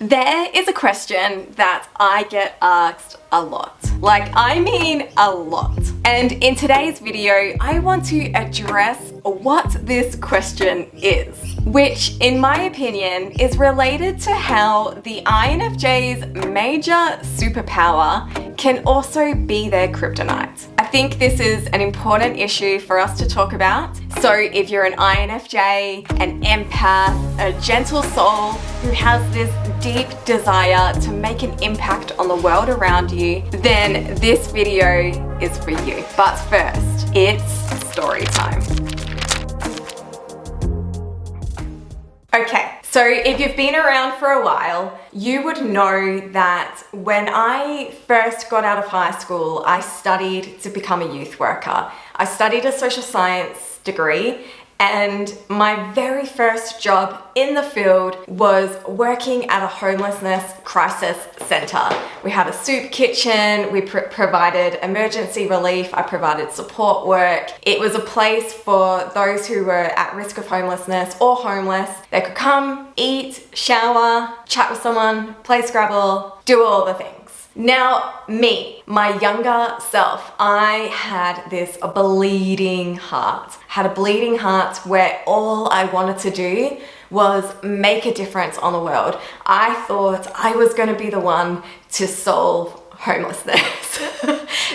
There is a question that I get asked a lot. Like, I mean a lot. And in today's video, I want to address what this question is, which in my opinion is related to how the INFJ's major superpower can also be their kryptonite. I think this is an important issue for us to talk about. So if you're an INFJ, an empath, a gentle soul who has this deep desire to make an impact on the world around you, then this video is for you. But first, it's story time. Okay, so if you've been around for a while, you would know that when I first got out of high school, I studied to become a youth worker. I studied a social science degree, and my very first job in the field was working at a homelessness crisis center. We had a soup kitchen, we provided emergency relief, I provided support work. It was a place for those who were at risk of homelessness or homeless. They could come, eat, shower, chat with someone, play Scrabble, do all the things. Now, me, my younger self, I had this bleeding heart. Had a bleeding heart where all I wanted to do was make a difference on the world. I thought I was going to be the one to solve homelessness.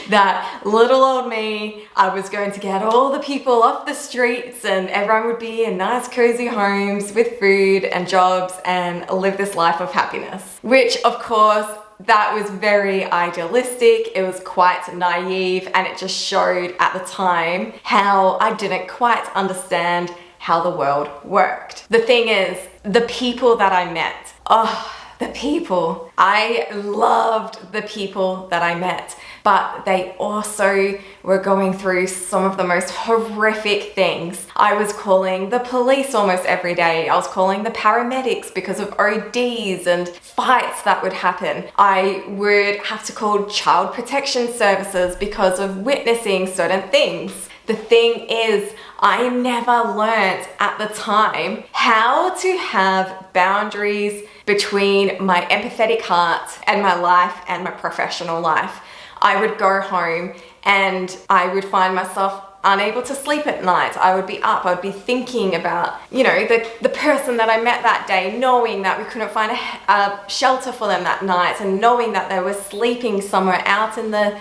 That little old me, I was going to get all the people off the streets and everyone would be in nice cozy homes with food and jobs and live this life of happiness. Which, of course, that was very idealistic, it was quite naive, and it just showed at the time how I didn't quite understand how the world worked. The thing is, the people that I met, the people. I loved the people that I met, but they also were going through some of the most horrific things. I was calling the police almost every day. I was calling the paramedics because of ODs and fights that would happen. I would have to call child protection services because of witnessing certain things. The thing is, I never learned at the time how to have boundaries between my empathetic heart and my life and my professional life. I would go home and I would find myself unable to sleep at night. I would be up, I would be thinking about, the person that I met that day, knowing that we couldn't find a shelter for them that night and knowing that they were sleeping somewhere out in the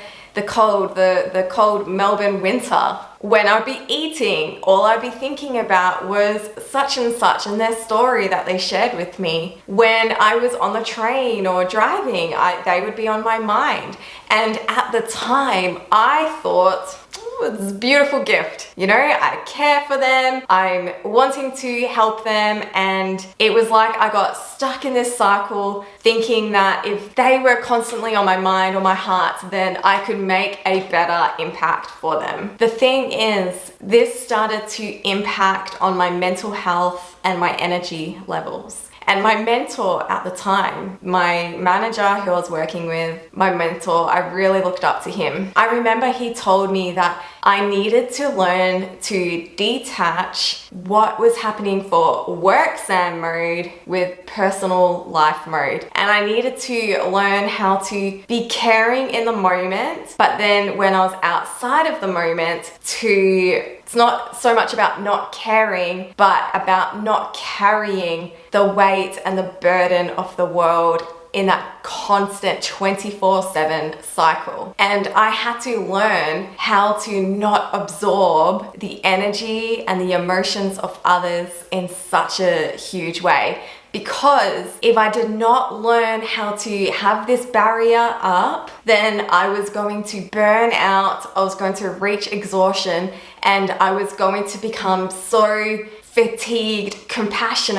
cold Melbourne winter. When I'd be eating, all I'd be thinking about was such and such and their story that they shared with me. When I was on the train or driving, they would be on my mind. And at the time, I thought, it's a beautiful gift. I care for them, I'm wanting to help them, and it was like I got stuck in this cycle thinking that if they were constantly on my mind or my heart, then I could make a better impact for them. The thing is, this started to impact on my mental health and my energy levels. And my mentor at the time, my manager who I was working with, my mentor, I really looked up to him. I remember he told me that I needed to learn to detach what was happening for work Sam mode with personal life mode. And I needed to learn how to be caring in the moment, but then when I was outside of the moment it's not so much about not caring, but about not carrying the weight and the burden of the world in that constant 24/7 cycle. And I had to learn how to not absorb the energy and the emotions of others in such a huge way. Because if I did not learn how to have this barrier up, then I was going to burn out, I was going to reach exhaustion, and I was going to become so fatigued, compassion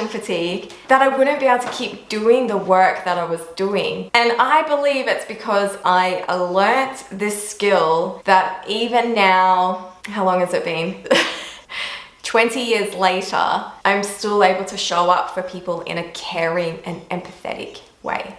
fatigue, that I wouldn't be able to keep doing the work that I was doing. And I believe it's because I learnt this skill that even now, how long has it been? 20 years later, I'm still able to show up for people in a caring and empathetic way.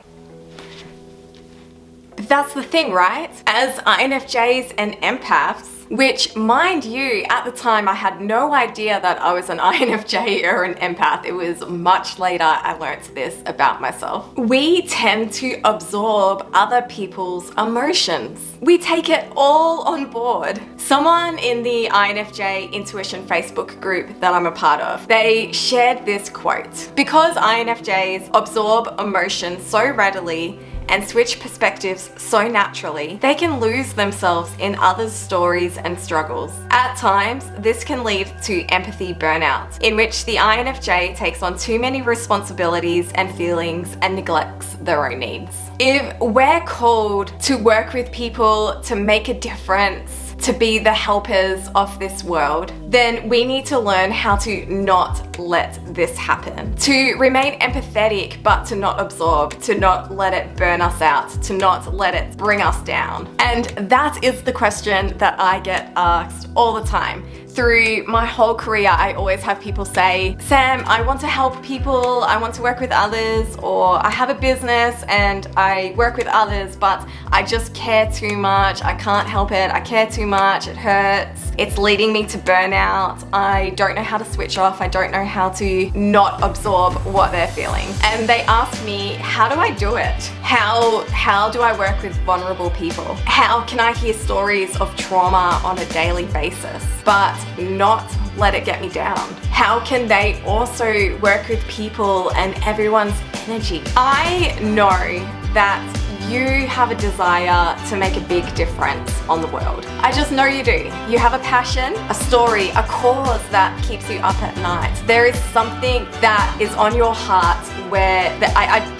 That's the thing, right? As INFJs and empaths, which, mind you, at the time I had no idea that I was an INFJ or an empath. It was much later I learned this about myself. We tend to absorb other people's emotions. We take it all on board. Someone in the INFJ Intuition Facebook group that I'm a part of, they shared this quote: because INFJs absorb emotions so readily and switch perspectives so naturally, they can lose themselves in others' stories and struggles. At times, this can lead to empathy burnout, in which the INFJ takes on too many responsibilities and feelings and neglects their own needs. If we're called to work with people, to make a difference, to be the helpers of this world, then we need to learn how to not let this happen. To remain empathetic, but to not absorb, to not let it burn us out, to not let it bring us down. And that is the question that I get asked all the time. Through my whole career, I always have people say, Sam, I want to help people, I want to work with others, or I have a business and I work with others, but I just care too much, I can't help it, I care too much, it hurts, it's leading me to burnout, I don't know how to switch off, I don't know how to not absorb what they're feeling. And they ask me, how do I do it? How do I work with vulnerable people? How can I hear stories of trauma on a daily basis, but not let it get me down? How can they also work with people and everyone's energy? I know that you have a desire to make a big difference on the world. I just know you do. You have a passion, a story, a cause that keeps you up at night. There is something that is on your heart where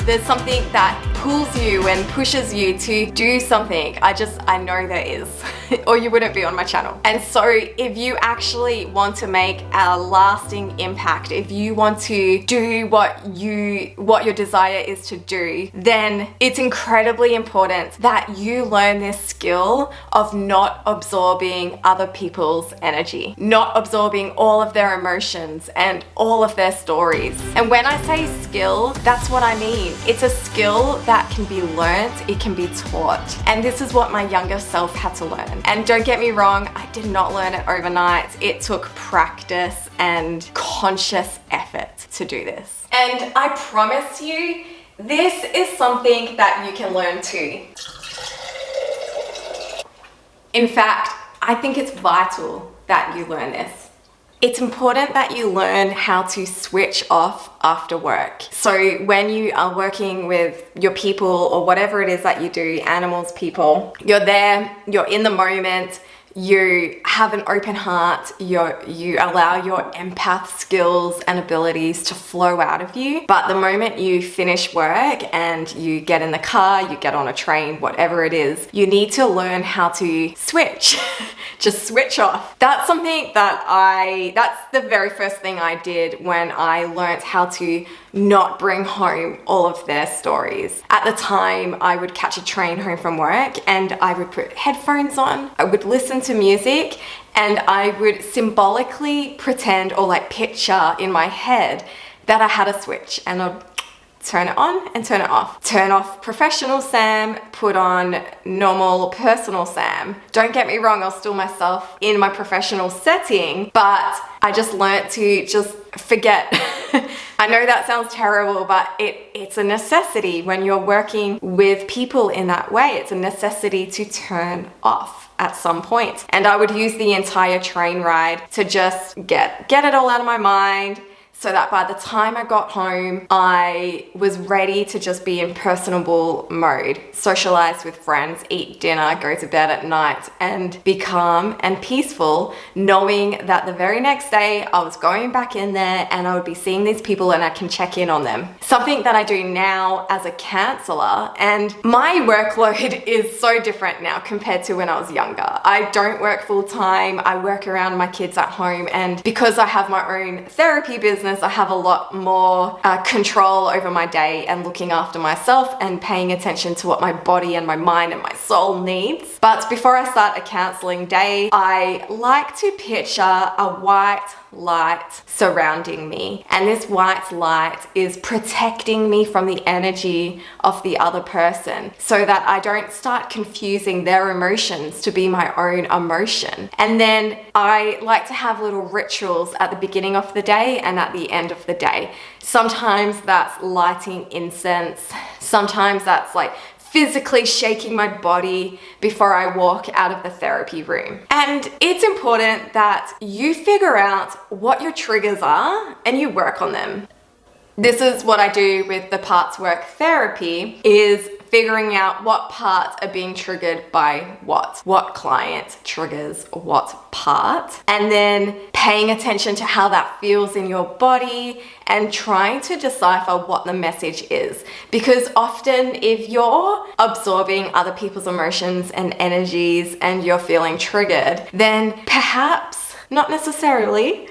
there's something that pulls you and pushes you to do something. I know there is, or you wouldn't be on my channel. And so if you actually want to make a lasting impact, if you want to do what your desire is to do, then it's incredibly important that you learn this skill of not absorbing other people's energy, not absorbing all of their emotions and all of their stories. And when I say skill, that's what I mean. It's a skill that can be learned, it can be taught. And this is what my younger self had to learn. And don't get me wrong, I did not learn it overnight. It took practice and conscious effort to do this. And I promise you, this is something that you can learn too. In fact, I think it's vital that you learn this. It's important that you learn how to switch off after work. So when you are working with your people or whatever it is that you do, animals, people, you're there, you're in the moment, you have an open heart, you allow your empath skills and abilities to flow out of you. But the moment you finish work and you get in the car, you get on a train, whatever it is, you need to learn how to switch. Just switch off. That's something that's the very first thing I did when I learned how to not bring home all of their stories. At the time, I would catch a train home from work and I would put headphones on, I would listen to music, and I would symbolically pretend or like picture in my head that I had a switch, and I'd turn it on and turn it off. Turn off professional Sam, put on normal personal Sam. Don't get me wrong, I'll still myself in my professional setting, but I just learnt to just forget. I know that sounds terrible, but it's a necessity when you're working with people in that way. It's a necessity to turn off at some point. And I would use the entire train ride to just get it all out of my mind, so that by the time I got home, I was ready to just be in personable mode, socialize with friends, eat dinner, go to bed at night, and be calm and peaceful, knowing that the very next day I was going back in there and I would be seeing these people and I can check in on them. Something that I do now as a counselor, and my workload is so different now compared to when I was younger. I don't work full time, I work around my kids at home, and because I have my own therapy business, business, I have a lot more control over my day and looking after myself and paying attention to what my body and my mind and my soul needs. But before I start a counseling day, I like to picture a white light surrounding me, and this white light is protecting me from the energy of the other person so that I don't start confusing their emotions to be my own emotion. And then I like to have little rituals at the beginning of the day and at the end of the day. Sometimes that's lighting incense, sometimes that's like physically shaking my body before I walk out of the therapy room. And it's important that you figure out what your triggers are and you work on them. This is what I do with the parts work therapy, is figuring out what parts are being triggered by what client triggers what part, and then paying attention to how that feels in your body and trying to decipher what the message is. Because often if you're absorbing other people's emotions and energies and you're feeling triggered, then perhaps, not necessarily,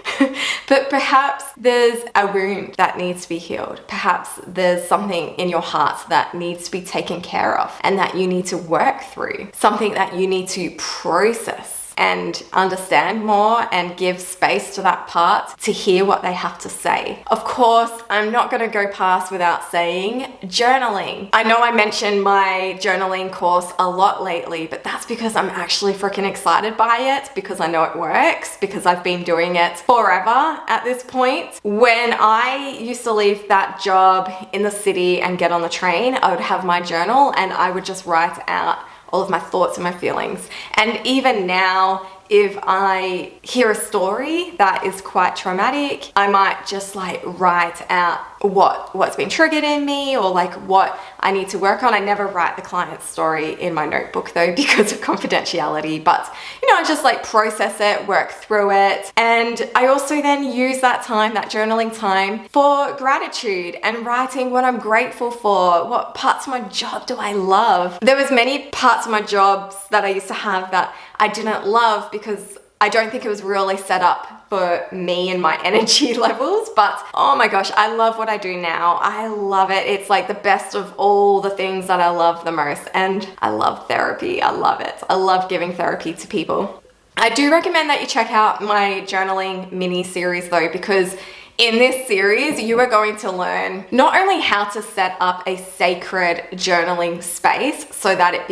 but perhaps there's a wound that needs to be healed. Perhaps there's something in your heart that needs to be taken care of and that you need to work through, something that you need to process and understand more and give space to that part to hear what they have to say. Of course, I'm not going to go past without saying journaling. I know I mentioned my journaling course a lot lately, but that's because I'm actually freaking excited by it, because I know it works, because I've been doing it forever at this point. When I used to leave that job in the city and get on the train, I would have my journal and I would just write out all of my thoughts and my feelings. And even now, if I hear a story that is quite traumatic, I might just like write out what's been triggered in me, or like what I need to work on. I never write the client's story in my notebook though, because of confidentiality, but you know, I just like process it, work through it. And I also then use that time, that journaling time, for gratitude and writing what I'm grateful for. What parts of my job do I love? There was many parts of my jobs that I used to have that I didn't love because I don't think it was really set up for me and my energy levels, but oh my gosh, I love what I do now. I love it. It's like the best of all the things that I love the most, and I love therapy. I love it. I love giving therapy to people. I do recommend that you check out my journaling mini series though, because in this series, you are going to learn not only how to set up a sacred journaling space so that it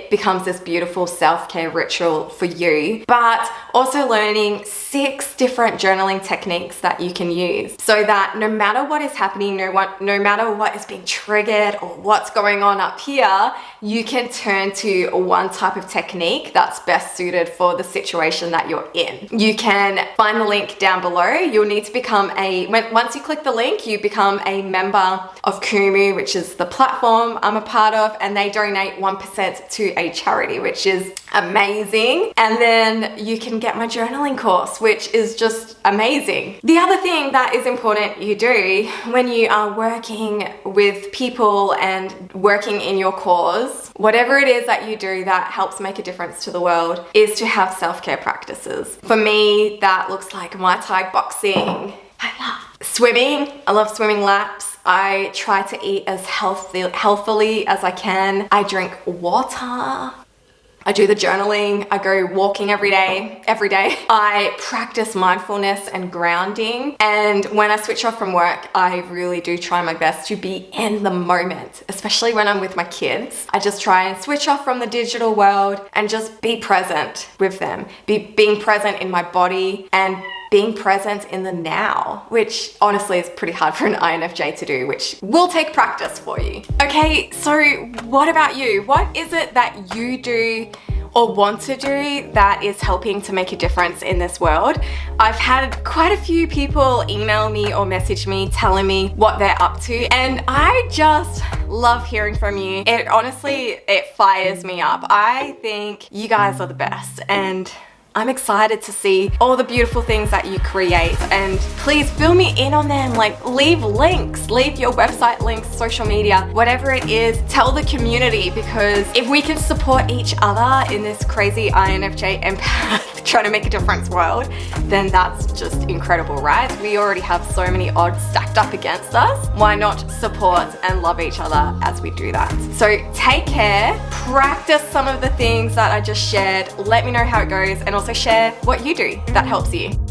becomes this beautiful self-care ritual for you, but also learning 6 different journaling techniques that you can use so that no matter what is happening, no matter what is being triggered or what's going on up here, you can turn to one type of technique that's best suited for the situation that you're in. You can find the link down below. You'll need to become once you click the link, you become a member of Kumu, which is the platform I'm a part of, and they donate 1% to a charity, which is amazing. And then you can get my journaling course, which is just amazing. The other thing that is important you do when you are working with people and working in your cause, whatever it is that you do that helps make a difference to the world, is to have self-care practices. For me, that looks like Muay Thai boxing. I love swimming. I love swimming laps. I try to eat as healthily as I can. I drink water. I do the journaling. I go walking every day. I practice mindfulness and grounding. And when I switch off from work, I really do try my best to be in the moment, especially when I'm with my kids. I just try and switch off from the digital world and just be present with them. Being present in my body and being present in the now, which honestly is pretty hard for an INFJ to do, which will take practice for you. Okay, so what about you? What is it that you do or want to do that is helping to make a difference in this world? I've had quite a few people email me or message me telling me what they're up to, and I just love hearing from you. It honestly fires me up. I think you guys are the best, and I'm excited to see all the beautiful things that you create, and please fill me in on them. Like, leave links, leave your website links, social media, whatever it is. Tell the community, because if we can support each other in this crazy INFJ empath trying to make a difference world, then that's just incredible, right? We already have so many odds stacked up against us. Why not support and love each other as we do that? So take care, practice some of the things that I just shared, let me know how it goes, and also share what you do that helps you.